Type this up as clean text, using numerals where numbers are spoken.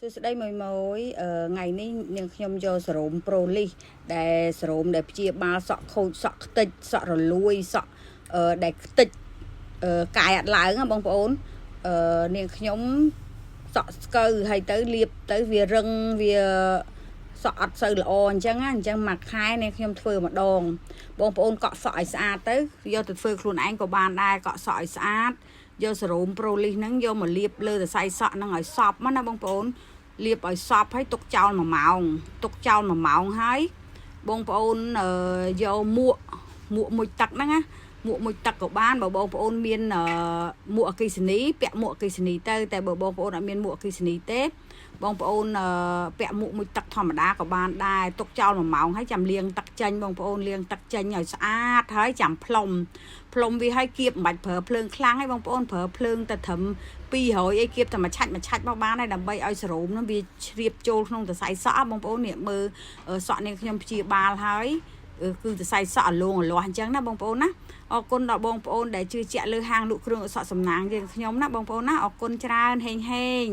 សួស្តីមួយថ្ងៃនេះនាងខ្ញុំយកសេរ៉ូមប្រូលីសដែលសេរ៉ូមដែលព្យាបាលសក់ខូចសក់ខ្ទេចសក់រលួយសក់ដែលខ្ទេចកាយអត់ឡើងបងប្អូននាងខ្ញុំសក់ស្កើហើយទៅលាបទៅវារឹងវាសក់អត់សូវល្អអញ្ចឹងមួយខែនាងខ្ញុំធ្វើម្ដងបងប្អូនកក់សក់ឲ្យស្អាតទៅយកទៅធ្វើខ្លួនឯងក៏បានដែរកក់សក់ឲ្យស្អាតយកសេរ៉ូមប្រូលីសហ្នឹងយកមកលាបលើសរសៃសក់ហ្នឹងឲ្យសប់មកណាបងប្អូនលាបឲ្យសប់ហើយទុកចោល1ម៉ោងហើយបងប្អូនយកមួកមួយទឹកហ្នឹងណាមួកមួយទឹកក៏បានបើបងប្អូនមានមួកអគ្គិសនីពាក់មួកអគ្គិសនីទៅតែបើបងប្អូនអត់មានមួកអគ្គិសនីទេបងប្អូនពាក់មួកមួយទឹកធម្មតាក៏បានដែរទុកចោល1ម៉ោងហើយចាំលាងទឹកចេញបងប្អូនលាងទឹកចេញឲ្យស្អាតហើយចាំផ្លុំវាឲ្យគៀបមិនបាច់ប្រើភ្លើងខ្លាំងទេបងប្អូនប្រើភ្លើងតែត្រឹម200អីគៀបតែមួយឆាច់មកបានហើយដើម្បីឲ្យសេរ៉ូមនោះវាជ្រាបចូលក្នុងសរសៃសក់បងប្អូននេះមើលសក់នេះខ្ញុំព្យាបាលហើយគឺសរសៃសក់អលាស់អញ្ចឹងណាបងប្អូនណាអរគុណដល់បងប្អូនដែលជឿជាក់លើហាងលក់គ្រឿងអសក់សំណាងយើងខ្ញុំណាបងប្អូនណាអរគុណច្រើនហេង